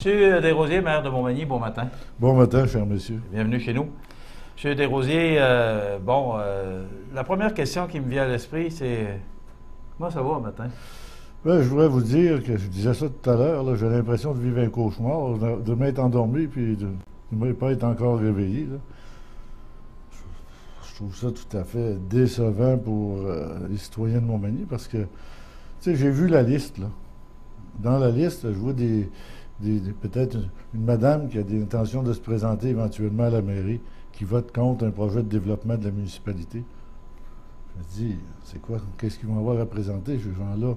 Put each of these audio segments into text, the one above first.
Monsieur Desrosiers, maire de Montmagny, bon matin. Bon matin, cher monsieur. Bienvenue chez nous. Monsieur Desrosiers, la première question qui me vient à l'esprit, c'est comment ça va matin? Ben, je voudrais vous dire que je disais ça tout à l'heure, j'ai l'impression de vivre un cauchemar, de m'être endormi puis de ne pas être encore réveillé. Là. Je trouve ça tout à fait décevant pour les citoyens de Montmagny parce que, tu sais, j'ai vu la liste, là. Dans la liste, je vois peut-être une madame qui a des intentions de se présenter éventuellement à la mairie, qui vote contre un projet de développement de la municipalité. Je me dis, c'est quoi? Qu'est-ce qu'ils vont avoir à présenter, ces gens-là,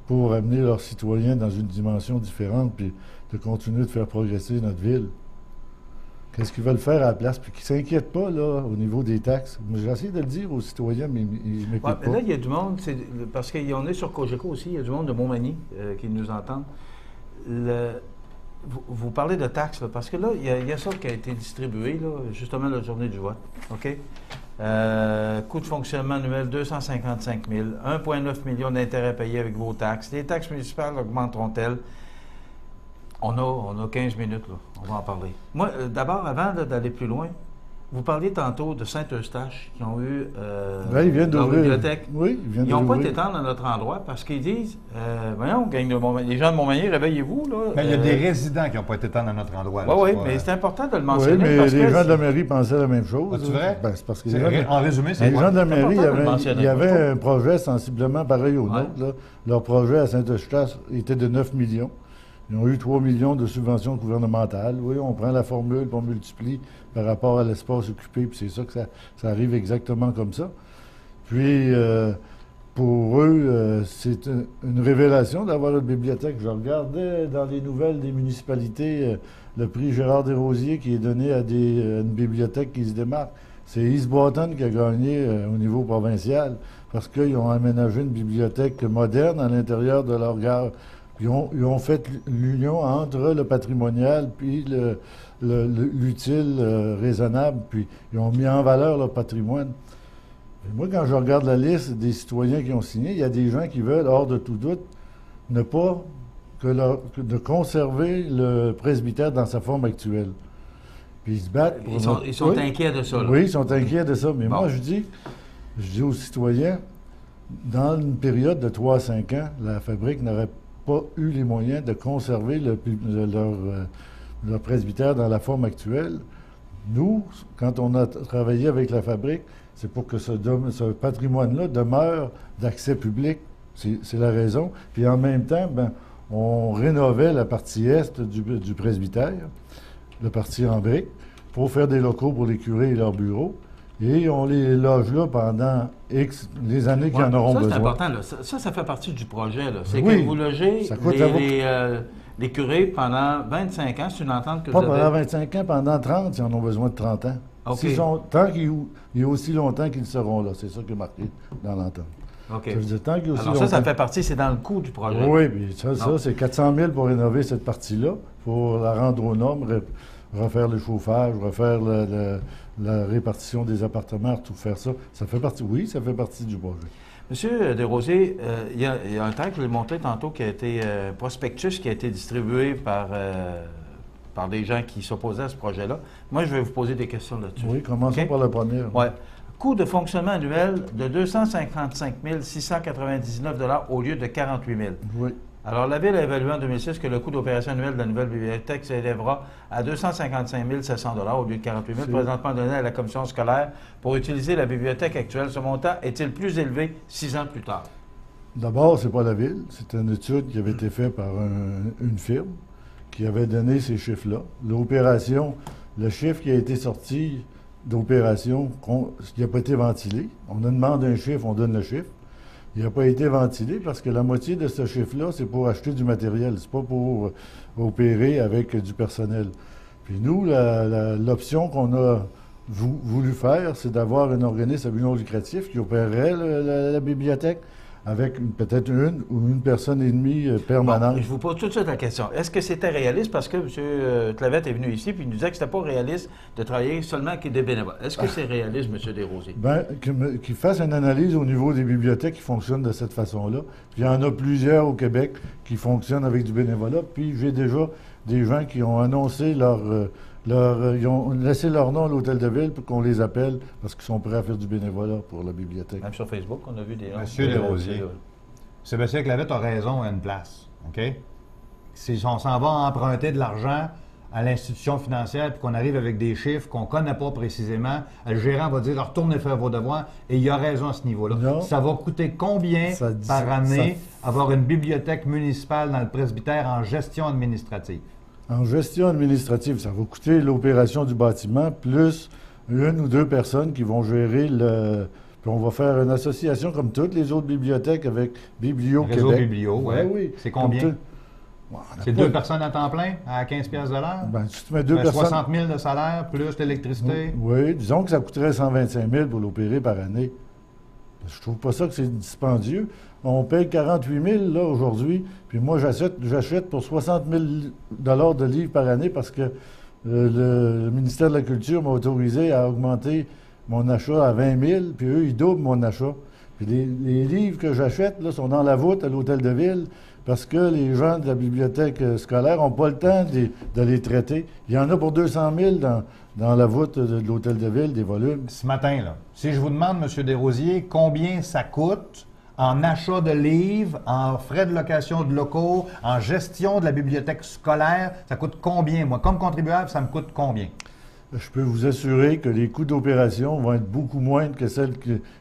pour amener leurs citoyens dans une dimension différente, puis de continuer de faire progresser notre ville? Qu'est-ce qu'ils veulent faire à la place? Puis qu'ils ne s'inquiètent pas, là, au niveau des taxes. J'ai essayé de le dire aux citoyens, mais ils ne m'écoutent pas. Là, il y a du monde, parce qu'on est sur Cogeco aussi, il y a du monde de Montmagny qui nous entend. Vous parlez de taxes, là, parce que là, il y a ça qui a été distribué, là, justement, la journée du vote. OK? Coût de fonctionnement annuel, 255 000, 1,9 million d'intérêts payés avec vos taxes. Les taxes municipales augmenteront-elles? On a 15 minutes, là. On va en parler. Moi, d'abord, avant d'aller plus loin, vous parliez tantôt de Saint-Eustache qui ont eu ils viennent leur d'ouvrir. bibliothèque. Oui, ils viennent Ils n'ont pas d'ouvrir. été tendres à notre endroit parce qu'ils disent voyons, gang de Montmagny, les gens de Montmagny, réveillez-vous. Là. Mais il y a des résidents qui n'ont pas été tendres à notre endroit. Oui, pas, mais c'est important de le Oui, mentionner. mais parce les que gens de la mairie pensaient la même chose. Ah, c'est vrai? Ben, c'est parce que en résumé, c'est les gens de la mairie, important de le mentionner. il y avait un projet sensiblement pareil au Ouais. nôtre. Là. Leur projet à Saint-Eustache était de 9 millions. Ils ont eu 3 millions de subventions gouvernementales. Oui, on prend la formule, puis on multiplie par rapport à l'espace occupé, puis c'est ça que ça arrive exactement comme ça. Puis, pour eux, c'est une révélation d'avoir une bibliothèque. Je regardais dans les nouvelles des municipalités le prix Gérard Desrosiers qui est donné à une bibliothèque qui se démarque. C'est East Boston qui a gagné au niveau provincial parce qu'ils ont aménagé une bibliothèque moderne à l'intérieur de leur gare. Ils ont fait l'union entre le patrimonial puis l'utile raisonnable, puis ils ont mis en valeur leur patrimoine. Et moi, quand je regarde la liste des citoyens qui ont signé, il y a des gens qui veulent, hors de tout doute, ne pas de conserver le presbytère dans sa forme actuelle. Puis ils se battent pour... Ils sont inquiets de ça. Là. Oui, ils sont inquiets de ça. Mais Bon. moi, je dis aux citoyens, dans une période de 3 à 5 ans, la fabrique n'aurait pas eu les moyens de conserver leur presbytère dans la forme actuelle. Nous, quand on a travaillé avec la fabrique, c'est pour que ce patrimoine-là demeure d'accès public. C'est la raison. Puis en même temps, on rénovait la partie est du presbytère, la partie en briques, pour faire des locaux pour les curés et leurs bureaux. Et on les loge là pendant les années qui en auront besoin. Ça, c'est important. Là. Ça fait partie du projet. C'est Oui, que vous logez les curés pendant 25 ans. C'est une entente que Pas vous avez... pendant 25 ans, pendant 30, ils en ont besoin de 30 ans. Okay. Il y a aussi longtemps qu'ils seront là. C'est ça qui est marqué dans l'entente. OK. Ça veut dire, tant qu'il y a aussi Alors longtemps... ça fait partie, c'est dans le coût du projet. Oui, puis ça c'est 400 000 pour rénover cette partie-là, pour la rendre aux normes, refaire le chauffage, refaire la répartition des appartements, tout faire ça. Ça fait partie du projet. Monsieur Desrosiers, il y a un texte, je l'ai montré tantôt, qui a été prospectus, qui a été distribué par des gens qui s'opposaient à ce projet-là. Moi, je vais vous poser des questions là-dessus. Oui, commençons par la première. Oui. Coût de fonctionnement annuel de 255 699 $ au lieu de 48 000. Oui. Alors, la Ville a évalué en 2006 que le coût d'opération annuel de la nouvelle bibliothèque s'élèvera à 255 700 $ au lieu de 48 000 présentement donné à la commission scolaire pour utiliser la bibliothèque actuelle. Ce montant est-il plus élevé 6 ans plus tard? D'abord, c'est pas la Ville. C'est une étude qui avait été faite par une firme qui avait donné ces chiffres-là. L'opération, le chiffre qui a été sorti d'opération, qui n'a pas été ventilé. On demande un chiffre, on donne le chiffre. Il n'a pas été ventilé parce que la moitié de ce chiffre-là, c'est pour acheter du matériel. C'est pas pour opérer avec du personnel. Puis nous, l'option qu'on a voulu faire, c'est d'avoir un organisme à but non lucratif qui opérerait la bibliothèque avec peut-être une ou une personne et demie permanente. Bon, je vous pose tout de suite la question. Est-ce que c'était réaliste? Parce que M. Clavette est venu ici et il nous disait que c'était pas réaliste de travailler seulement avec des bénévoles. Est-ce que c'est réaliste, M. Desrosiers? Bien, qu'il fasse une analyse au niveau des bibliothèques qui fonctionnent de cette façon-là. Puis il y en a plusieurs au Québec qui fonctionnent avec du bénévolat. Puis j'ai déjà des gens qui ont annoncé ils ont laissé leur nom à l'hôtel de ville pour qu'on les appelle parce qu'ils sont prêts à faire du bénévolat pour la bibliothèque. Même sur Facebook, on a vu des noms. Monsieur Desrosiers. Sébastien Clavette a raison à une place. OK? Si on s'en va emprunter de l'argent à l'institution financière puis qu'on arrive avec des chiffres qu'on ne connaît pas précisément, le gérant va dire « Retournez faire vos devoirs » et il a raison à ce niveau-là. Non. Ça va coûter combien par année avoir une bibliothèque municipale dans le presbytère en gestion administrative? En gestion administrative, ça va coûter l'opération du bâtiment plus une ou deux personnes qui vont gérer le... Puis on va faire une association comme toutes les autres bibliothèques avec Biblio Québec. Réseau Biblio, oui. Oui. C'est combien? Bon, C'est 2 personnes à temps plein à 15 piastres de l'heure? Ben, si tu mets deux personnes... 60 000 de salaire plus l'électricité? Oui, disons que ça coûterait 125 000 pour l'opérer par année. Je trouve pas ça que c'est dispendieux. On paye 48 000 là, aujourd'hui, puis moi, j'achète pour 60 000 $ de livres par année parce que le ministère de la Culture m'a autorisé à augmenter mon achat à 20 000, puis eux, ils doublent mon achat. Puis les livres que j'achète là, sont dans la voûte à l'hôtel de ville parce que les gens de la bibliothèque scolaire n'ont pas le temps de les traiter. Il y en a pour 200 000 dans la voûte de l'hôtel de ville, des volumes. Ce matin, là, si je vous demande, M. Desrosiers, combien ça coûte en achat de livres, en frais de location de locaux, en gestion de la bibliothèque scolaire, ça coûte combien? Moi, comme contribuable, ça me coûte combien? Je peux vous assurer que les coûts d'opération vont être beaucoup moindres que celles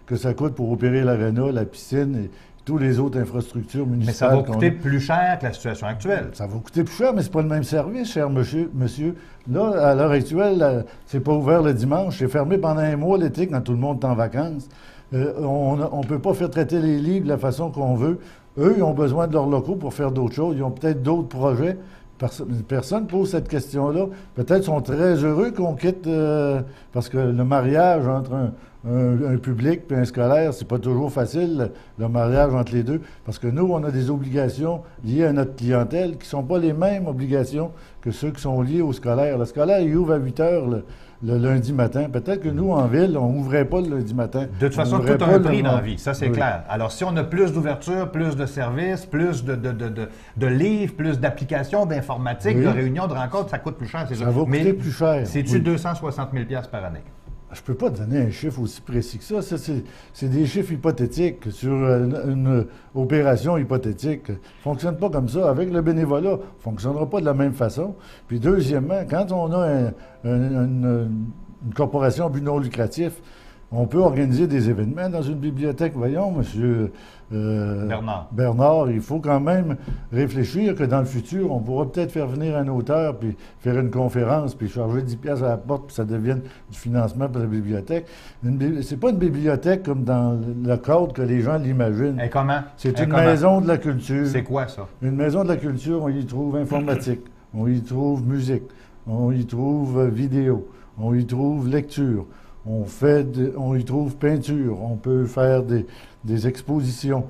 que ça coûte pour opérer l'aréna, la piscine et toutes les autres infrastructures municipales. Mais ça va coûter plus cher que la situation actuelle. Ça va coûter plus cher, mais c'est pas le même service, cher monsieur. Là, à l'heure actuelle, c'est pas ouvert le dimanche. C'est fermé pendant un mois l'été quand tout le monde est en vacances. On ne peut pas faire traiter les livres de la façon qu'on veut. Eux, ils ont besoin de leurs locaux pour faire d'autres choses. Ils ont peut-être d'autres projets. Personne ne pose cette question-là. Peut-être sont très heureux qu'on quitte, parce que le mariage entre un public et un scolaire, c'est pas toujours facile, le mariage entre les deux, parce que nous, on a des obligations liées à notre clientèle qui ne sont pas les mêmes obligations que ceux qui sont liés au scolaire. Le scolaire, il ouvre à 8 heures le lundi matin. Peut-être que nous, en ville, on n'ouvrait pas le lundi matin. De toute façon, tout a un prix dans la vie, ça c'est clair. Alors, si on a plus d'ouverture, plus de services, plus de livres, plus d'applications, d'informatique, de réunions, de rencontres, ça coûte plus cher. Ça va coûter plus cher. C'est-tu 260 000 $ par année? Je ne peux pas donner un chiffre aussi précis que ça. C'est des chiffres hypothétiques sur une opération hypothétique. Ça ne fonctionne pas comme ça. Avec le bénévolat, ça ne fonctionnera pas de la même façon. Puis deuxièmement, quand on a une corporation à but non lucratif, on peut organiser des événements dans une bibliothèque. Voyons, monsieur Bernard, il faut quand même réfléchir que dans le futur, on pourra peut-être faire venir un auteur, puis faire une conférence, puis charger 10 piastres à la porte, puis ça devienne du financement pour la bibliothèque. C'est pas une bibliothèque comme dans le cadre que les gens l'imaginent. Et comment? C'est une maison de la culture. C'est quoi ça? Une maison de la culture, on y trouve informatique, on y trouve musique, on y trouve vidéo, on y trouve lecture. On y trouve peinture, on peut faire des expositions,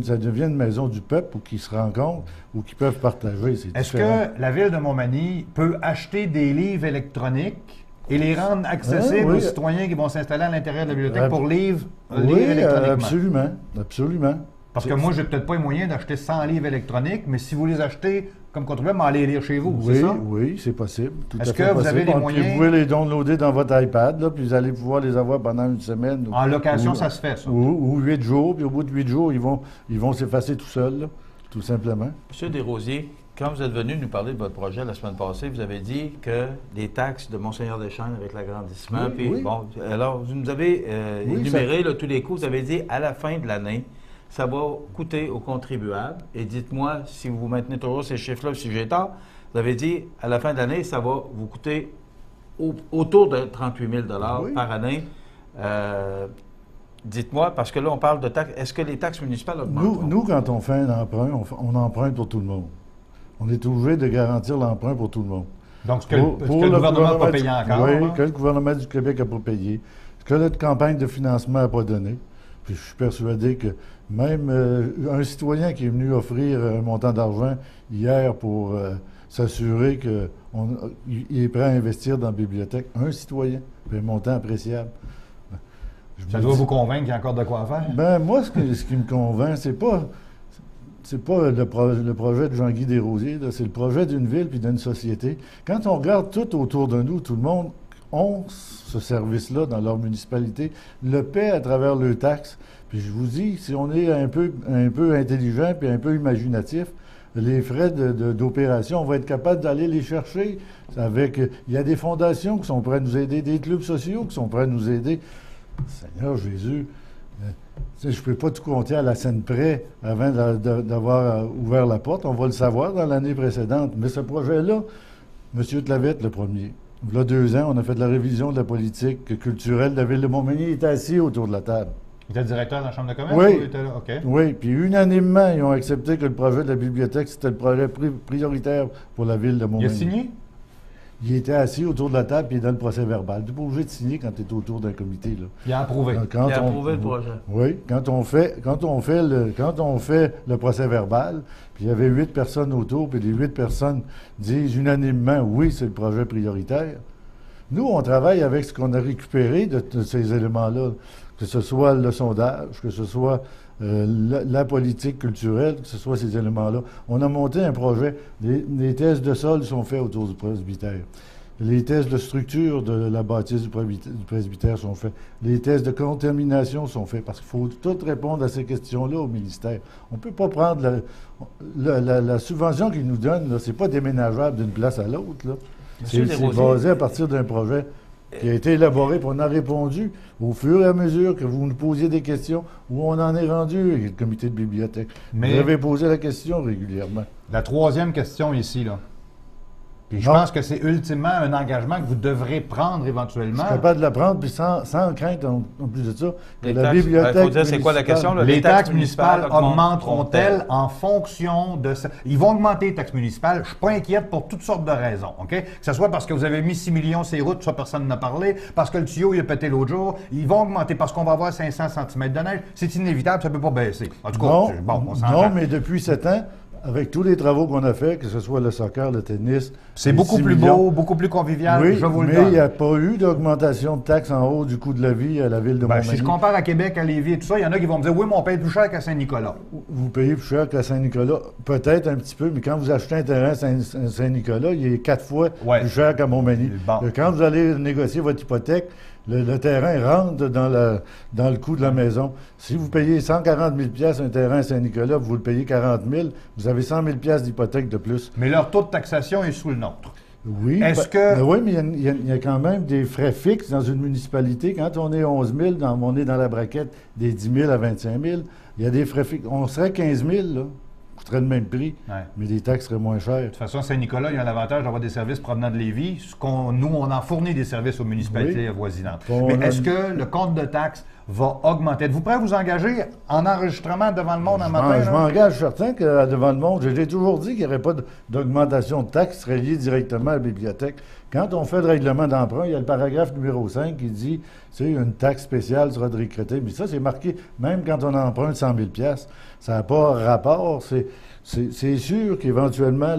ça devient une maison du peuple où qui se rencontrent ou qui peuvent partager. Est-ce que la Ville de Montmagny peut acheter des livres électroniques et les rendre accessibles aux citoyens qui vont s'installer à l'intérieur de la bibliothèque pour lire électroniquement? Absolument. Parce que moi, je n'ai peut-être pas les moyens d'acheter 100 livres électroniques, mais si vous les achetez comme contribuable, allez les lire chez vous, c'est ça? Oui, c'est possible. Est-ce que vous avez les moyens? Vous pouvez les downloader dans votre iPad, là, puis vous allez pouvoir les avoir pendant une semaine. En location, ça se fait, ça? Ou 8 jours, puis au bout de 8 jours, ils vont s'effacer tout seuls, là, tout simplement. Monsieur Desrosiers, quand vous êtes venu nous parler de votre projet la semaine passée, vous avez dit que les taxes de Monseigneur-des-Chênes avec l'agrandissement, bon, alors vous nous avez énuméré tous les coûts, vous avez dit à la fin de l'année, ça va coûter aux contribuables. Et dites-moi si vous maintenez toujours ces chiffres-là, si j'ai tort. Vous avez dit, à la fin de l'année, ça va vous coûter autour de 38 000 $ par année. Dites-moi, parce que là, on parle de taxes. Est-ce que les taxes municipales augmentent? Nous, quand on fait un emprunt, on emprunte pour tout le monde. On est obligé de garantir l'emprunt pour tout le monde. Donc, ce que le gouvernement n'a pas payé encore. Oui, que le gouvernement du Québec n'a pas payé. Ce que notre campagne de financement n'a pas donné. Puis je suis persuadé que même un citoyen qui est venu offrir un montant d'argent hier pour s'assurer qu'il est prêt à investir dans la bibliothèque, un citoyen, puis un montant appréciable. Ça doit vous convaincre qu'il y a encore de quoi faire? Ben moi, ce qui me convainc, c'est pas... c'est pas le projet de Jean-Guy Desrosiers, là, c'est le projet d'une ville puis d'une société. Quand on regarde tout autour de nous, tout le monde ont ce service-là dans leur municipalité, le paie à travers leurs taxes. Puis je vous dis, si on est un peu intelligent puis un peu imaginatif, les frais d'opération, on va être capable d'aller les chercher. Il y a des fondations qui sont prêtes à nous aider, des clubs sociaux qui sont prêts à nous aider. Seigneur Jésus, je ne peux pas tout compter à la scène près avant d'avoir ouvert la porte. On va le savoir dans l'année précédente. Mais ce projet-là, M. Tlavette, le premier, il y a 2 ans, on a fait de la révision de la politique culturelle de la Ville de Montmagny. Il était assis autour de la table. Il était directeur dans la Chambre de commerce? Oui. Ou il était là? OK. Oui, puis unanimement, ils ont accepté que le projet de la bibliothèque, c'était le projet prioritaire pour la Ville de Montmagny. Il a signé? Il était assis autour de la table puis il est dans le procès verbal. Tu n'es pas obligé de signer quand tu es autour d'un comité, là. Il a approuvé. Il a approuvé le projet. Oui, quand on fait le procès verbal, puis il y avait 8 personnes autour, puis les 8 personnes disent unanimement oui, c'est le projet prioritaire. Nous, on travaille avec ce qu'on a récupéré de ces éléments-là, que ce soit le sondage, que ce soit la politique culturelle, que ce soit ces éléments-là. On a monté un projet. Les tests de sol sont faits autour du presbytère. Les tests de structure de la bâtisse du presbytère sont faits. Les tests de contamination sont faits parce qu'il faut tout répondre à ces questions-là au ministère. On ne peut pas prendre la subvention qu'ils nous donnent, ce n'est pas déménageable d'une place à l'autre. C'est basé à partir d'un projet qui a été élaboré, puis on a répondu au fur et à mesure que vous nous posiez des questions, où on en est rendu avec le comité de bibliothèque. Vous avez posé la question régulièrement. La troisième question ici, là. Puis je pense que c'est ultimement un engagement que vous devrez prendre éventuellement. Je suis capable de la prendre, puis sans crainte, en plus de ça, que la taxes, bibliothèque... Il faut dire c'est quoi la question, là? Les taxes municipales augmenteront-elles en fonction de ça? Ils vont augmenter les taxes municipales. Je ne suis pas inquiète pour toutes sortes de raisons, OK? Que ce soit parce que vous avez mis 6 millions sur les routes, ça personne n'a parlé, parce que le tuyau il a pété l'autre jour, ils vont augmenter parce qu'on va avoir 500 cm de neige. C'est inévitable, ça ne peut pas baisser. En tout cas, on s'entend. Non, mais depuis 7 ans, avec tous les travaux qu'on a faits, que ce soit le soccer, le tennis... C'est beaucoup plus beau, beaucoup plus convivial, oui, je vous le mais donne. il n'y a pas eu d'augmentation de taxes en haut du coût de la vie à la Ville de Montmagny. Si je compare à Québec, à Lévis et tout ça, il y en a qui vont me dire « Oui, mais on paye plus cher qu'à Saint-Nicolas. » Vous payez plus cher qu'à Saint-Nicolas, peut-être un petit peu, mais quand vous achetez un terrain à Saint-Nicolas, il est 4 fois plus cher qu'à Montmagny. Bon. Quand vous allez négocier votre hypothèque, le terrain rentre dans le coût de la maison. Si vous payez 140 000 un terrain à Saint-Nicolas, vous le payez 40 000, vous avez 100 000 d'hypothèque de plus. Mais leur taux de taxation est sous le nôtre. Oui, oui, mais il y a quand même des frais fixes dans une municipalité. Quand on est 11 000, on est dans la braquette des 10 000 à 25 000, il y a des frais fixes. On serait 15 000, là. Coûterait le même prix, mais les taxes seraient moins chères. De toute façon, Saint-Nicolas, il y a l'avantage d'avoir des services provenant de Lévis. Nous, on en fournit des services aux municipalités avoisinantes. Mais est-ce que le compte de taxes va augmenter? Êtes-vous prêt à vous engager en enregistrement devant le monde en matin? Je m'engage certain que devant le monde, j'ai toujours dit qu'il n'y aurait pas d'augmentation de taxes qui serait liée directement à la bibliothèque. Quand on fait le règlement d'emprunt, il y a le paragraphe numéro 5 qui dit c'est une taxe spéciale sera décrétée. Mais ça, c'est marqué même quand on emprunte 100 000 ça n'a pas rapport. C'est sûr qu'éventuellement,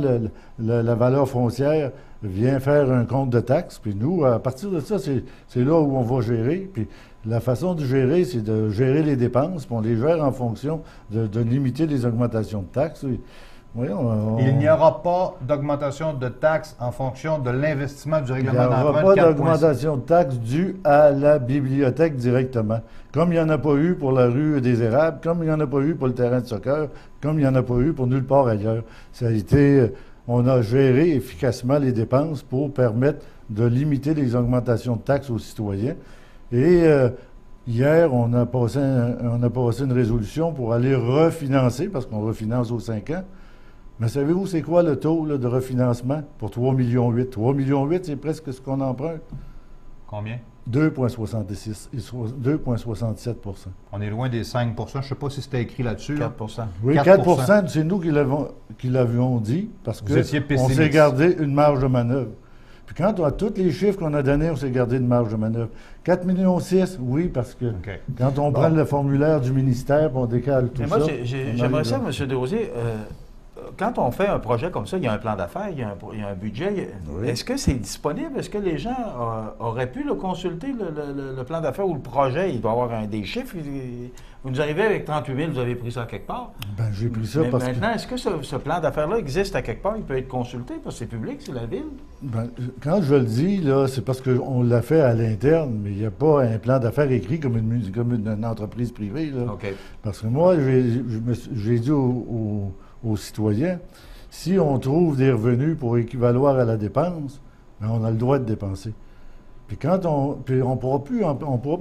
la valeur foncière vient faire un compte de taxes. Puis nous, à partir de ça, c'est là où on va gérer. Puis la façon de gérer, c'est de gérer les dépenses. Puis on les gère en fonction de limiter les augmentations de taxes. Voyons, Il n'y aura pas d'augmentation de taxes en fonction de l'investissement du règlement d'emprunt. Il n'y aura pas d'augmentation de taxes due à la bibliothèque directement. Comme il n'y en a pas eu pour la rue des Érables, comme il n'y en a pas eu pour le terrain de soccer, comme il n'y en a pas eu pour nulle part ailleurs. Ça a été, on a géré efficacement les dépenses pour permettre de limiter les augmentations de taxes aux citoyens. Et hier, on a passé une résolution pour aller refinancer, parce qu'on refinance aux 5 ans. Mais savez-vous, c'est quoi le taux de refinancement pour 3,8 millions? 3,8 millions, c'est presque ce qu'on emprunte. Combien? 2,66 et 2,67 %. On est loin des 5 Je ne sais pas si c'était écrit là-dessus. 4 Oui, 4 c'est nous qui l'avions dit, parce qu'on s'est gardé une marge de manœuvre. Puis quand on a tous les chiffres qu'on a donnés, on s'est gardé une marge de manœuvre. 4,6 millions, oui, parce que quand on prend le formulaire du ministère, on décale tout ça. Mais moi, j'aimerais ça, M. Desrosiers, quand on fait un projet comme ça, il y a un plan d'affaires, il y a un budget. Oui. Est-ce que c'est disponible? Est-ce que les gens auraient pu le consulter, le plan d'affaires ou le projet? Il doit y avoir des chiffres. Vous nous arrivez avec 38 000, vous avez pris ça quelque part. Ben, j'ai pris ça Mais parce maintenant, est-ce que ce plan d'affaires-là existe à quelque part? Il peut être consulté parce que c'est public, c'est la ville? Ben, quand je le dis, là, c'est parce qu'on l'a fait à l'interne, mais il n'y a pas un plan d'affaires écrit comme une entreprise privée. Là. OK. Parce que moi, j'ai dit aux citoyens, si on trouve des revenus pour équivaloir à la dépense, ben, on a le droit de dépenser. Puis on pourra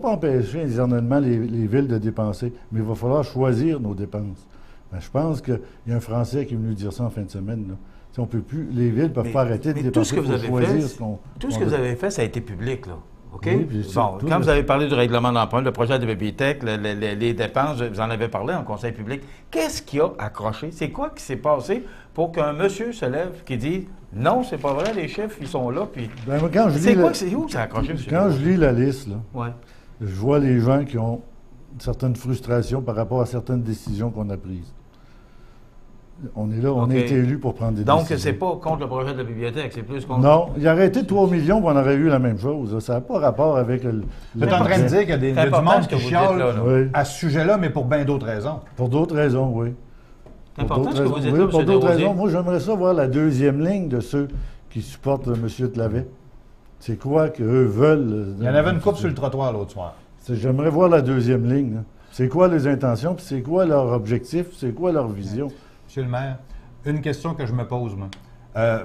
pas empêcher éternellement les villes de dépenser, mais il va falloir choisir nos dépenses. Ben, je pense qu'il y a un Français qui est venu dire ça en fin de semaine. Là. On peut plus, les villes ne peuvent pas arrêter de dépenser tout ce que vous avez choisir fait, qu'on... tout ce que vous avez fait, ça a été public, là. OK? Oui, puis Bon, quand vous avez parlé du règlement d'emprunt, le projet de bibliothèque, les dépenses, vous en avez parlé en conseil public. Qu'est-ce qui a accroché? C'est quoi qui s'est passé pour qu'un monsieur se lève qui dit « Non, c'est pas vrai, les chiffres, ils sont là. » Puis Ben, c'est où ça a accroché, monsieur? Quand je lis la liste, là, Ouais. je vois les gens qui ont certaines frustrations par rapport à certaines décisions qu'on a prises. On est là, on a été élus pour prendre des décisions. Donc, c'est pas contre le projet de la bibliothèque, c'est plus contre... Non, il aurait été 3 millions, puis on aurait eu la même chose. Ça n'a pas rapport avec le... Vous êtes en train de dire qu'il y a, il y a du monde qui chiale Oui. à ce sujet-là, mais pour bien d'autres raisons. Pour d'autres raisons, oui. C'est important ce que vous dites Oui, là, pour M. d'autres Desrosiers. raisons. Moi, j'aimerais ça voir la deuxième ligne de ceux qui supportent M. Tlavet. C'est quoi qu'eux veulent? Il y en avait une coupe sur le trottoir l'autre soir. J'aimerais voir la deuxième ligne. Là. C'est quoi les intentions, puis c'est quoi leur objectif, c'est quoi leur vision? Monsieur le maire, une question que je me pose, moi.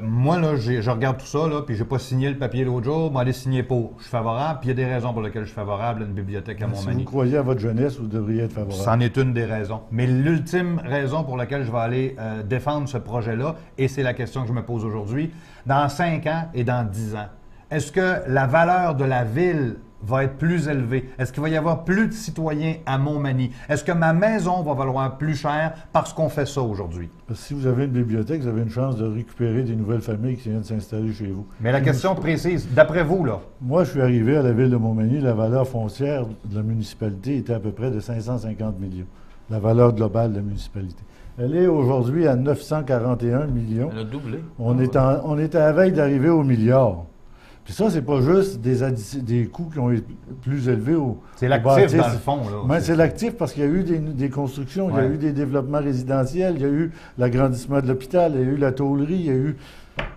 Moi, là, je regarde tout ça, là, puis j'ai pas signé le papier l'autre jour, moi, aller signer pour. Je suis favorable, puis il y a des raisons pour lesquelles je suis favorable à une bibliothèque à Si Montmagny. vous croyez à votre jeunesse, vous devriez être favorable. C'en est une des raisons. Mais l'ultime raison pour laquelle je vais aller défendre ce projet-là, et c'est la question que je me pose aujourd'hui, dans 5 ans et dans 10 ans, est-ce que la valeur de la ville va être plus élevée? Est-ce qu'il va y avoir plus de citoyens à Montmagny? Est-ce que ma maison va valoir plus cher parce qu'on fait ça aujourd'hui? Parce que si vous avez une bibliothèque, vous avez une chance de récupérer des nouvelles familles qui viennent s'installer chez vous. Mais la question précise, d'après vous, là, Moi, je suis arrivé à la ville de Montmagny, la valeur foncière de la municipalité était à peu près de 550 millions. La valeur globale de la municipalité. Elle est aujourd'hui à 941 millions. Elle a doublé. On est à la veille d'arriver au milliard. Puis ça, c'est pas juste des coûts qui ont été plus élevés c'est au l'actif bâtisse. dans le fond. Là. Mais c'est l'actif parce qu'il y a eu des constructions, il y a Ouais. eu des développements résidentiels, il y a eu l'agrandissement de l'hôpital, il y a eu la tôlerie,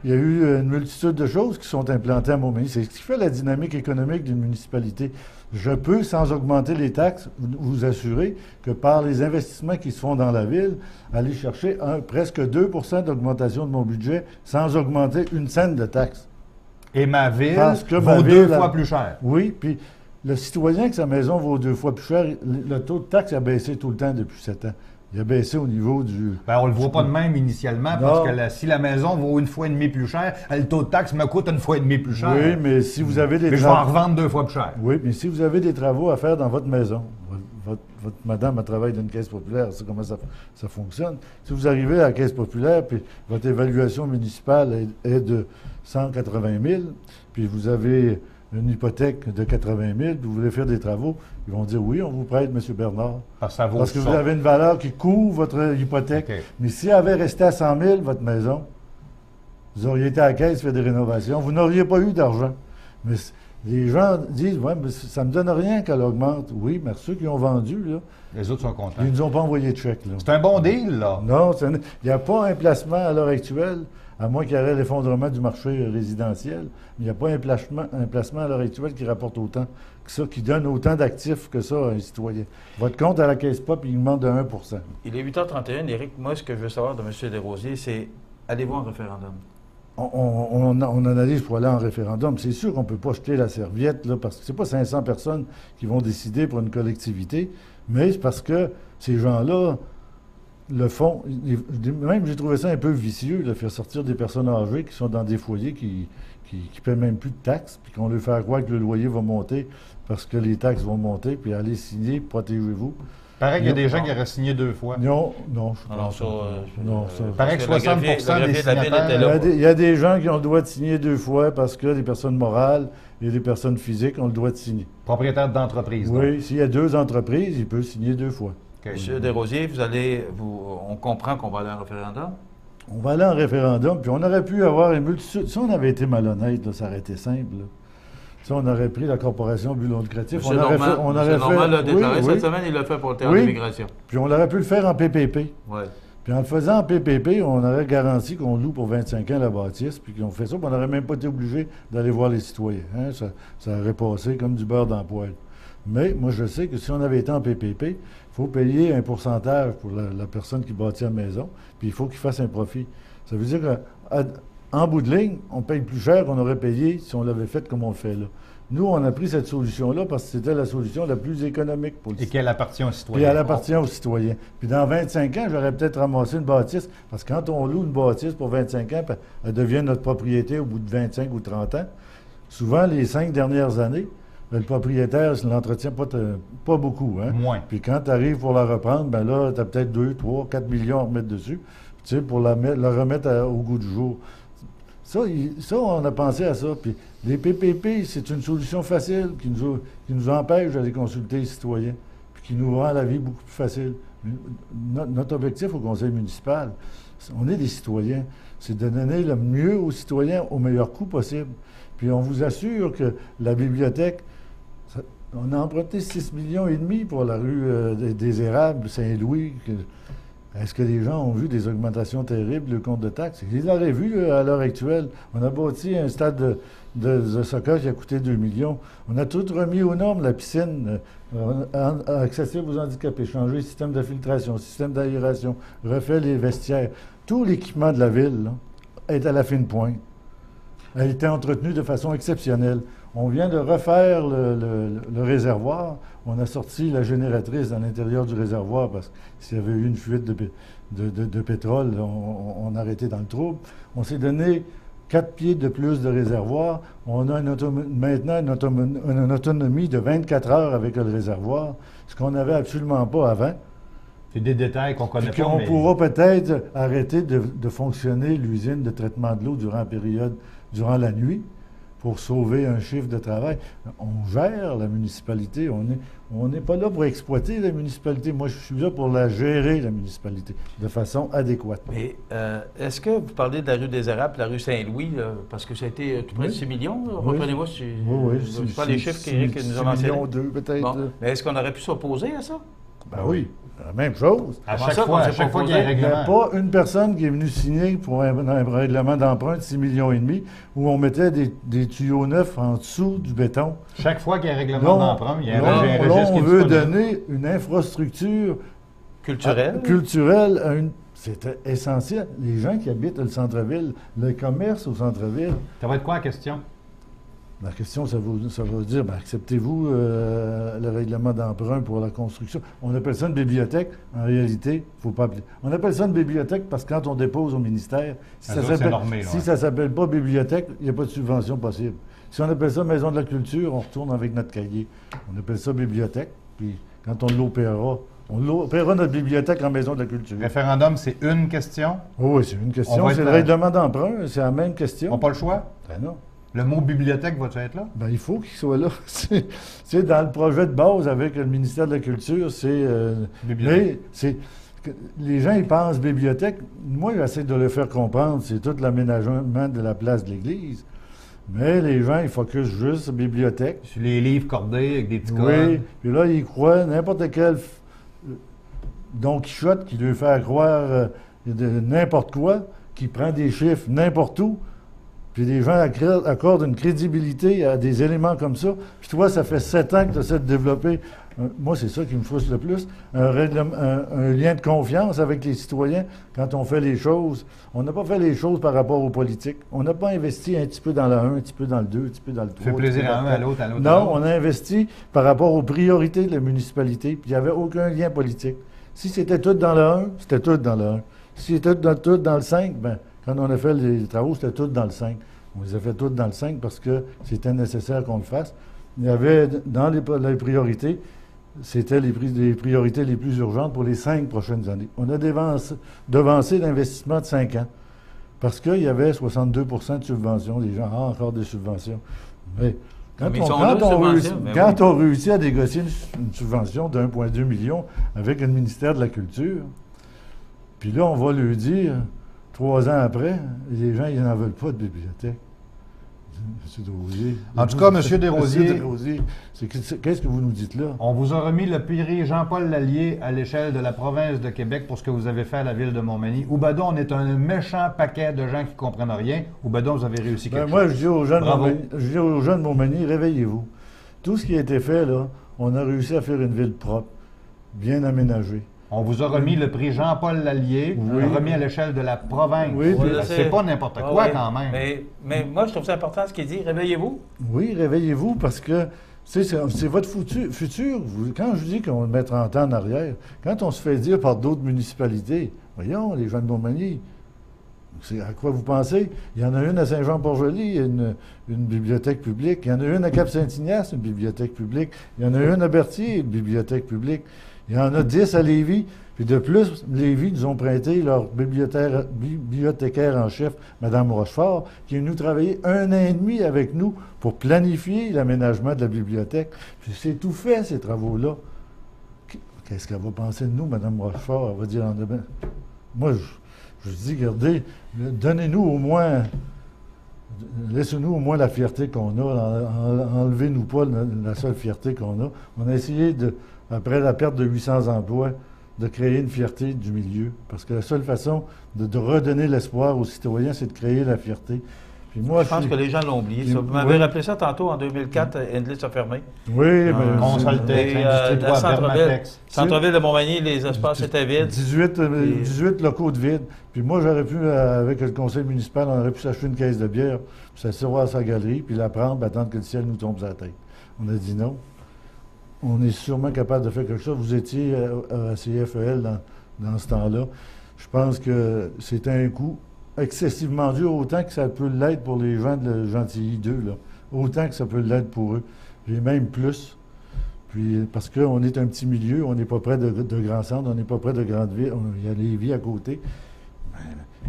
il y a eu une multitude de choses qui sont implantées à Montmagny. C'est ce qui fait la dynamique économique d'une municipalité. Je peux, sans augmenter les taxes, vous assurer que par les investissements qui se font dans la ville, aller chercher presque 2 % d'augmentation de mon budget sans augmenter une cent de taxes. Et ma ville Parce que vaut ma deux ville, fois plus cher. Oui, puis le citoyen que sa maison vaut 2 fois plus cher, le taux de taxe a baissé tout le temps depuis 7 ans. Il a baissé au niveau du... Ben, on le voit pas de même initialement, parce Non. que si la maison vaut 1,5 fois plus cher, le taux de taxe me coûte 1,5 fois plus cher. Oui, mais si vous avez des Mais je vais en travaux... revendre 2 fois plus cher. Oui, mais si vous avez des travaux à faire dans votre maison, votre madame a travaillé dans une caisse populaire, c'est comment ça fonctionne. Si vous arrivez à la caisse populaire, puis votre évaluation municipale est de 180 000, puis vous avez une hypothèque de 80 000, puis vous voulez faire des travaux, ils vont dire oui, on vous prête, M. Bernard. Parce que ça vaut Parce que ça. vous avez une valeur qui couvre votre hypothèque. OK. Mais si elle avait resté à 100 000, votre maison, vous auriez été à la caisse faire des rénovations, vous n'auriez pas eu d'argent. Mais les gens disent, ouais, mais ça ne me donne rien qu'elle augmente. Oui, mais ceux qui ont vendu, là, Les autres sont contents. ils ne nous ont pas envoyé de chèque. Là. C'est un bon deal, là. Non, il n'y a pas un placement à l'heure actuelle, à moins qu'il y ait l'effondrement du marché résidentiel, mais il n'y a pas un placement à l'heure actuelle qui rapporte autant que ça, qui donne autant d'actifs que ça à un citoyen. Votre compte à la caisse pop, il demande de 1 %. Il est 8h31. Éric, moi, ce que je veux savoir de M. Desrosiers, c'est allez-vous en référendum? On analyse pour aller en référendum. C'est sûr qu'on ne peut pas jeter la serviette, là, parce que ce n'est pas 500 personnes qui vont décider pour une collectivité, mais c'est parce que ces gens-là le font. Même, j'ai trouvé ça un peu vicieux de faire sortir des personnes âgées qui sont dans des foyers qui ne paient même plus de taxes, puis qu'on leur fait croire que le loyer va monter parce que les taxes vont monter, puis allez signer, protégez-vous. Pareil qu'il y a des gens Non. qui auraient signé 2 fois. Non, je Alors, pense ça, non, ça. Paraît que parce 60% le greffier des de la ville signataires- était Il y, là. il y a des gens qui ont le droit de signer 2 fois parce que des personnes morales et des personnes physiques ont le droit de signer. Propriétaire d'entreprise. donc. Oui, s'il y a 2 entreprises, il peut signer 2 fois. OK. M. Desrosiers, on comprend qu'on va aller en référendum? On va aller en référendum, puis on aurait pu avoir une multitude. Si on avait été malhonnête, là, ça aurait été simple. Là. Si on aurait pris la Corporation Bureau lucratif, on aurait fait. On aurait Normal l'a déclaré cette oui. semaine, il l'a fait pour le théâtre d'immigration. Puis on aurait pu le faire en PPP. Ouais. Puis en le faisant en PPP, on aurait garanti qu'on loue pour 25 ans la bâtisse, puis qu'on fait ça, puis on n'aurait même pas été obligé d'aller voir les citoyens. Hein? Ça aurait passé comme du beurre dans le poêle. Mais moi, je sais que si on avait été en PPP, il faut payer un pourcentage pour la personne qui bâtit la maison, puis il faut qu'il fasse un profit. Ça veut dire qu'en bout de ligne, on paye plus cher qu'on aurait payé si on l'avait fait comme on le fait là. Nous, on a pris cette solution-là parce que c'était la solution la plus économique pour le Et qu'elle appartient aux citoyens. Puis elle appartient aux citoyens. Puis dans 25 ans, j'aurais peut-être ramassé une bâtisse, parce que quand on loue une bâtisse pour 25 ans, elle devient notre propriété au bout de 25 ou 30 ans. Souvent, les 5 dernières années, le propriétaire ne l'entretient pas beaucoup. Hein? Moins. Puis quand tu arrives pour la reprendre, ben là, tu as peut-être 2, 3, 4 millions à remettre dessus, tu sais, pour la remettre au goût du jour. Ça, on a pensé à ça. Puis les PPP, c'est une solution facile qui nous empêche d'aller consulter les citoyens, puis qui nous rend la vie beaucoup plus facile. Notre objectif au conseil municipal, on est des citoyens, c'est de donner le mieux aux citoyens au meilleur coût possible. Puis on vous assure que la bibliothèque, on a emprunté 6,5 millions pour la rue des Érables, Saint-Louis. Est-ce que les gens ont vu des augmentations terribles, le compte de taxes? Ils l'auraient vu à l'heure actuelle. On a bâti un stade de soccer qui a coûté 2 millions. On a tout remis aux normes, la piscine, accessible aux handicapés, changé le système de filtration, système d'aération, refait les vestiaires. Tout l'équipement de la ville là, est à la fine pointe. Elle a été entretenue de façon exceptionnelle. On vient de refaire le réservoir. On a sorti la génératrice dans l'intérieur du réservoir parce que s'il y avait eu une fuite de pétrole, on arrêtait dans le trouble. On s'est donné 4 pieds de plus de réservoir. On a maintenant une autonomie de 24 heures avec le réservoir, ce qu'on n'avait absolument pas avant. C'est des détails qu'on connaît Puis pas. on pourra peut-être arrêter de fonctionner l'usine de traitement de l'eau durant la nuit, pour sauver un chiffre de travail. On gère la municipalité. On n'est pas là pour exploiter la municipalité. Moi, je suis là pour la gérer, la municipalité, de façon adéquate. Mais est-ce que vous parlez de la rue des Érables, la rue Saint-Louis, parce que ça a été tout près de 6 millions? Reprenez-moi si je ne sais pas les chiffres qu'Éric nous a mentionnés. 6,2 millions peut-être. Bon. Mais est-ce qu'on aurait pu s'opposer à ça? Ben oui, la même chose. À Comment chaque ça, fois, qu'on à s'est chaque fois qu'il y a un Il n'y a règlement. pas une personne qui est venue signer pour un règlement d'emprunt de 6,5 millions où on mettait des tuyaux neufs en dessous du béton. Chaque fois qu'il y a un règlement d'emprunt, il y a un registre Là, qui on est veut disponible. donner une infrastructure culturelle à une... C'est essentiel. Les gens qui habitent le centre-ville, le commerce au centre-ville, Ça va être quoi la question? la question, ça veut dire, acceptez-vous le règlement d'emprunt pour la construction? On appelle ça une bibliothèque. En réalité, il ne faut pas appeler. On appelle ça une bibliothèque parce que quand on dépose au ministère, si ça ne s'appelle pas bibliothèque, il n'y a pas de subvention possible. Si on appelle ça maison de la culture, on retourne avec notre cahier. On appelle ça bibliothèque, puis quand on l'opérera, notre bibliothèque en maison de la culture. Référendum, c'est une question. Oh oui, c'est une question. C'est le règlement d'emprunt, c'est la même question. On n'a pas le choix. Ben non. Le mot bibliothèque va-tu être là? Ben, il faut qu'il soit là. C'est dans le projet de base avec le ministère de la Culture, c'est... Bibliothèque. mais les gens, ils pensent bibliothèque. Moi, j'essaie de le faire comprendre. C'est tout l'aménagement de la place de l'Église. Mais les gens, ils focusent juste sur bibliothèque. Sur les livres cordés avec des petits codes. Oui, puis là, ils croient n'importe quel Don Quichotte qui lui fait croire de n'importe quoi, qui prend des chiffres n'importe où. Puis les gens accordent une crédibilité à des éléments comme ça. Puis toi, ça fait 7 ans que tu essaies de développer, moi c'est ça qui me frustre le plus, un lien de confiance avec les citoyens quand on fait les choses. On n'a pas fait les choses par rapport aux politiques. On n'a pas investi un petit peu dans le 1, un petit peu dans le 2, un petit peu dans le 3. Fait plaisir à un, à l'autre, à l'autre. Non, on a investi par rapport aux priorités de la municipalité, puis il n'y avait aucun lien politique. Si c'était tout dans le 1, c'était tout dans le 1. Si c'était tout dans le 5, bien, quand on a fait les travaux, c'était tout dans le 5. On les a fait tous dans le 5 parce que c'était nécessaire qu'on le fasse. Il y avait, dans les priorités, c'était les priorités les plus urgentes pour les 5 prochaines années. On a devancé l'investissement de 5 ans parce qu'il y avait 62 de subventions. Les gens ont encore des subventions. Mais quand on réussit à négocier une subvention de 1,2 million avec le ministère de la Culture, puis là, on va lui dire 3 ans après, les gens, ils n'en veulent pas de bibliothèque. M. Desrosiers. En tout cas, M. Desrosiers, qu'est-ce que vous nous dites là? on vous a remis le prix Jean-Paul Lallier à l'échelle de la province de Québec pour ce que vous avez fait à la ville de Montmagny. Ou ben donc, on est un méchant paquet de gens qui ne comprennent rien. Ou ben donc, vous avez réussi quelque chose. Moi, je dis aux gens Bravo. de Montmagny, réveillez-vous. Tout ce qui a été fait, là, on a réussi à faire une ville propre, bien aménagée. On vous a remis le prix Jean-Paul Lallier, Oui. remis à l'échelle de la province. Oui, puis- C'est pas n'importe quoi quand même. Mais moi, je trouve ça important ce qu'il dit. Réveillez-vous. Oui, réveillez-vous parce que c'est votre futur. Quand je dis qu'on met 30 ans en arrière, quand on se fait dire par d'autres municipalités, voyons, les gens de Montmagny, c'est à quoi vous pensez? Il y en a une à Saint-Jean-Port-Joli, une bibliothèque publique. Il y en a une à Cap-Saint-Ignace, une bibliothèque publique. Il y en a une à Berthier, une bibliothèque publique. Il y en a 10 à Lévis. Puis de plus, Lévis nous ont prêté leur bibliothécaire en chef, Mme Rochefort, qui est venue travailler 1 an et demi avec nous pour planifier l'aménagement de la bibliothèque. Puis c'est tout fait, ces travaux-là. Qu'est-ce qu'elle va penser de nous, Mme Rochefort? Elle va dire en demain. Moi, je dis, regardez, donnez-nous au moins, laissez-nous au moins la fierté qu'on a, enlevez-nous pas la seule fierté qu'on a. On a essayé, après la perte de 800 emplois, de créer une fierté du milieu, parce que la seule façon de redonner l'espoir aux citoyens, c'est de créer la fierté. Puis moi, Je pense que les gens l'ont oublié. Ça. Vous m'avez rappelé ça tantôt, en 2004, Endless a fermé. Oui, mais... Consoltex, Et, Industrie 3, centre-ville, Permatex. centre-ville de Montmagny, les espaces étaient vides. 18 locaux de vide. Puis moi, j'aurais pu, avec le conseil municipal, on aurait pu s'acheter une caisse de bière, puis s'asseoir à sa galerie, puis la prendre, puis attendre que le ciel nous tombe sur la tête. On a dit non. On est sûrement capable de faire quelque chose. Vous étiez à CFEL dans ce temps-là. Je pense que c'était un coût excessivement dur, autant que ça peut l'être pour les gens de Gentilly 2, là. Autant que ça peut l'être pour eux. Et même plus. Puis, parce qu'on est un petit milieu, on n'est pas près de grands centres, on n'est pas près de grandes villes. Il y a Lévis à côté.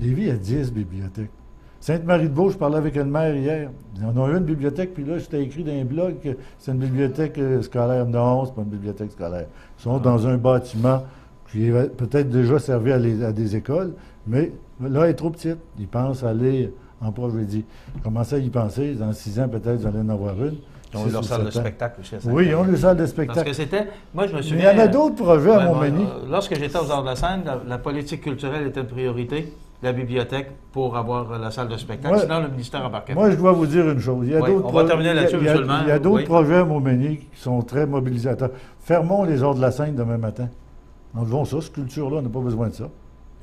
Lévis a 10 bibliothèques. Sainte-Marie-de-Beauce, je parlais avec une mère hier. Ils en ont une bibliothèque, puis là, j'étais écrit dans un blog que c'est une bibliothèque scolaire. Non, c'est pas une bibliothèque scolaire. Ils sont dans un bâtiment qui est peut-être déjà servi à des écoles, mais là, elle est trop petite. Ils pensent aller en proche. Je lui ai dit, commencez à y penser. Dans 6 ans, peut-être, vous allez en avoir une. Ils ont eu leur salle de spectacle aussi. Oui, ils ont leur salle de Parce spectacle. que c'était. Moi, je me Mais souviens. il y en a d'autres projets à Montmagny. Lorsque j'étais aux Arts de la Seine, la politique culturelle était une priorité, la bibliothèque, pour avoir la salle de spectacle. Ouais. Sinon, le ministère embarquait. Moi, je dois vous dire une chose. Il y a Oui, d'autres on va terminer là-dessus, il y a- monsieur le maire. il y a d'autres Oui. projets à Montmagny qui sont très mobilisateurs. Fermons les Arts de la Seine demain matin. Enlevons ça, cette culture-là, on n'a pas besoin de ça.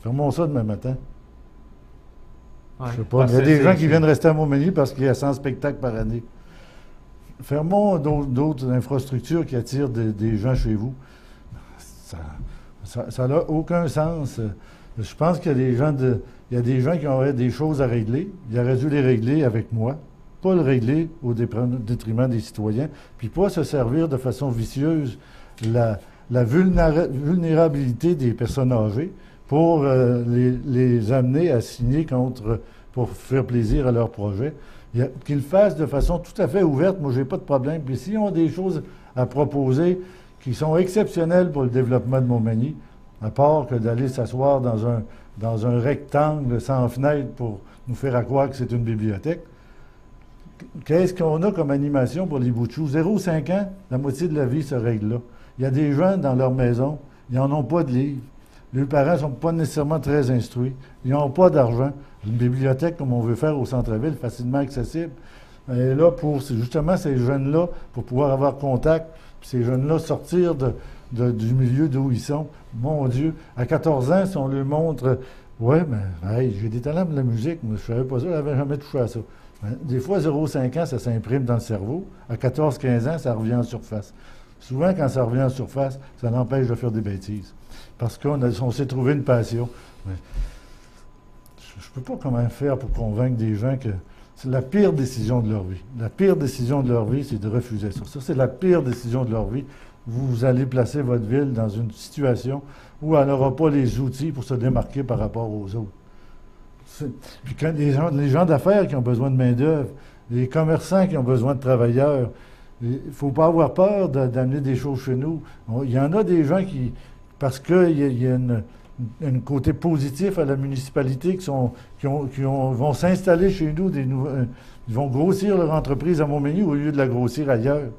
Fermons ça demain matin. Ouais. Je sais pas. Parce Il y a que des c'est- gens qui viennent rester à Montmagny parce qu'il y a 100 spectacles par année. Fermons d'autres infrastructures qui attirent des gens chez vous. Ça n'a aucun sens. Je pense qu'il y a des gens qui auraient des choses à régler. Ils auraient dû les régler avec moi, pas le régler au détriment des citoyens, puis pas se servir de façon vicieuse la vulnérabilité des personnes âgées pour les amener à signer pour faire plaisir à leur projet. Qu'ils le fassent de façon tout à fait ouverte, moi, j'ai pas de problème. Puis s'ils ont des choses à proposer qui sont exceptionnelles pour le développement de Montmagny, à part que d'aller s'asseoir dans un rectangle sans fenêtre pour nous faire croire que c'est une bibliothèque, qu'est-ce qu'on a comme animation pour les bouts de choux? 0,5 ans, la moitié de la vie se règle là. Il y a des gens dans leur maison, ils n'en ont pas de livres. Les parents ne sont pas nécessairement très instruits. Ils n'ont pas d'argent. Une bibliothèque, comme on veut faire au centre-ville, facilement accessible, elle est là pour justement ces jeunes-là, pour pouvoir avoir contact, puis ces jeunes-là sortir du milieu d'où ils sont. Mon Dieu, à 14 ans, si on leur montre, ouais, mais hey, j'ai des talents de la musique, mais je ne savais pas ça, je n'avais jamais touché à ça. Des fois, 0,5 ans, ça s'imprime dans le cerveau. À 14-15 ans, ça revient en surface. Souvent, quand ça revient en surface, ça l'empêche de faire des bêtises. Parce qu'on s'est trouvé une passion. Mais je ne peux pas comment faire pour convaincre des gens que c'est la pire décision de leur vie. La pire décision de leur vie, c'est de refuser ça. Ça, c'est la pire décision de leur vie. Vous allez placer votre ville dans une situation où elle n'aura pas les outils pour se démarquer par rapport aux autres. Puis quand les gens d'affaires qui ont besoin de main-d'œuvre, les commerçants qui ont besoin de travailleurs, il ne faut pas avoir peur d'amener des choses chez nous. Il y en a des gens qui, parce qu'il y a un côté positif à la municipalité vont s'installer chez nous, ils vont grossir leur entreprise à Montmagny au lieu de la grossir ailleurs.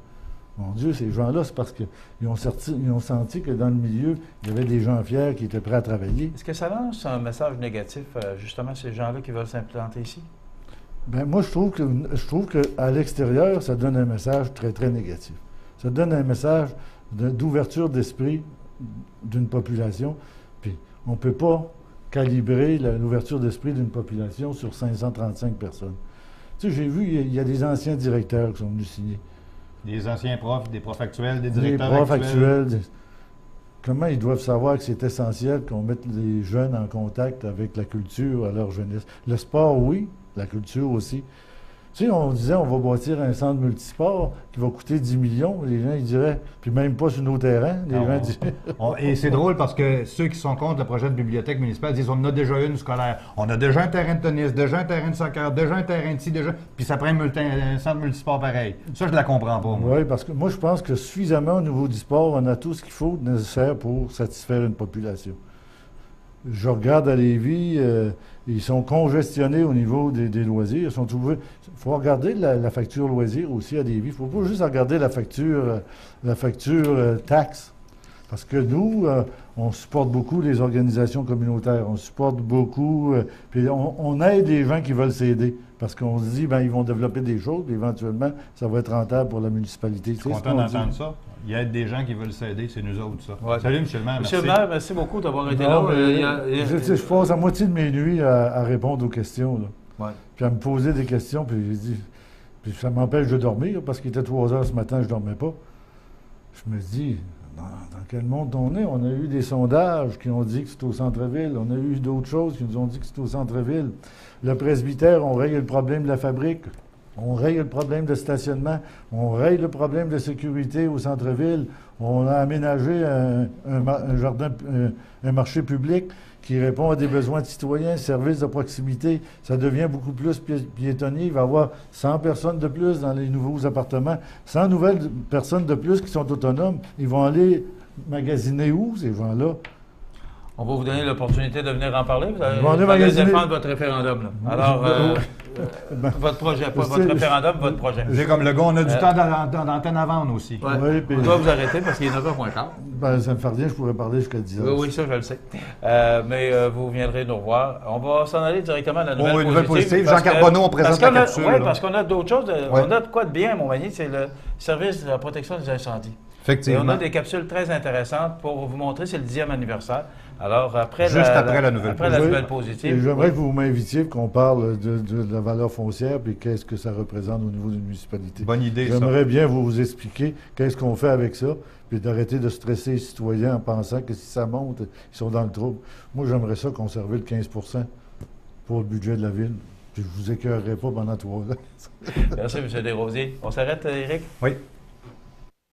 Mon Dieu, ces gens-là, c'est parce qu'ils ont senti que dans le milieu, il y avait des gens fiers qui étaient prêts à travailler. Est-ce que ça lance un message négatif, justement, à ces gens-là qui veulent s'implanter ici? Bien, moi, je trouve qu'à l'extérieur, ça donne un message très, très négatif. Ça donne un message d'ouverture d'esprit d'une population. Puis, on ne peut pas calibrer l'ouverture d'esprit d'une population sur 535 personnes. Tu sais, j'ai vu, il y a des anciens directeurs qui sont venus signer. Des anciens profs, des profs actuels, des Des directeurs profs actuels. Comment ils doivent savoir que c'est essentiel qu'on mette les jeunes en contact avec la culture à leur jeunesse? Le sport, oui. La culture aussi. Tu sais, on disait, on va bâtir un centre multisport qui va coûter 10 millions. Les gens, ils diraient, puis même pas sur nos terrains. Les gens diraient... Et c'est drôle parce que ceux qui sont contre le projet de bibliothèque municipale disent, on en a déjà une scolaire, on a déjà un terrain de tennis, déjà un terrain de soccer, déjà un terrain de ci, déjà... Puis ça prend un centre multisport pareil. Ça, je la comprends pas, moi. Oui, parce que moi, je pense que suffisamment au niveau du sport, on a tout ce qu'il faut nécessaire pour satisfaire une population. Je regarde à Lévis, ils sont congestionnés au niveau des loisirs. Il faut regarder la facture loisirs aussi à Lévis. Il ne faut pas juste regarder la facture taxe. Parce que nous, on supporte beaucoup les organisations communautaires. On supporte beaucoup, puis on aide les gens qui veulent s'aider. Parce qu'on se dit, ben ils vont développer des choses, puis éventuellement, ça va être rentable pour la municipalité. Je suis content d'entendre ça. Il y a des gens qui veulent s'aider, c'est nous autres, ça. Ouais. Salut, M. le maire. Monsieur le maire, merci beaucoup d'avoir été Non, là. je passe la moitié de mes nuits à répondre aux questions. Là. Ouais. Puis à me poser des questions, puis j'ai dit... Puis ça m'empêche de dormir, parce qu'il était 3 heures ce matin, je ne dormais pas. Je me dis, dans quel monde on est? On a eu des sondages qui ont dit que c'est au centre-ville. On a eu d'autres choses qui nous ont dit que c'est au centre-ville. Le presbytère, on règle le problème de la fabrique. On règle le problème de stationnement. On règle le problème de sécurité au centre-ville. On a aménagé un marché public qui répond à des besoins de citoyens, services de proximité. Ça devient beaucoup plus piétonnier. Il va y avoir 100 personnes de plus dans les nouveaux appartements. 100 nouvelles personnes de plus qui sont autonomes. Ils vont aller magasiner où, ces gens-là? On va vous donner l'opportunité de venir en parler. Vous aller allez défendre votre référendum. Là. Alors, votre projet, pas votre référendum, votre projet. J'ai comme le gars, on a du temps d'antenne à vendre aussi. Ouais. Oui, On doit vous arrêter parce qu'il est 9h15. Ben, ça me fait rien, je pourrais parler jusqu'à 10 heures. Oui, ça, je le sais. Mais vous viendrez nous revoir. On va s'en aller directement à la nouvelle positive. Jean Carbonneau, on présente la capsule. Oui, parce qu'on a d'autres choses. On a de quoi de bien à Montmagny, c'est le service de la protection des incendies. Effectivement. Et on a des capsules très intéressantes pour vous montrer, c'est le 10e anniversaire. Alors, après la nouvelle positive. J'aimerais que vous m'invitiez, qu'on parle de la valeur foncière et qu'est-ce que ça représente au niveau d'une municipalité. Bonne idée, ça. J'aimerais bien vous expliquer qu'est-ce qu'on fait avec ça, puis d'arrêter de stresser les citoyens en pensant que si ça monte, ils sont dans le trouble. Moi, j'aimerais ça conserver le 15 % pour le budget de la ville. Puis je ne vous écœurerai pas pendant 3 ans. Merci, M. Desrosiers. On s'arrête, Éric? Oui.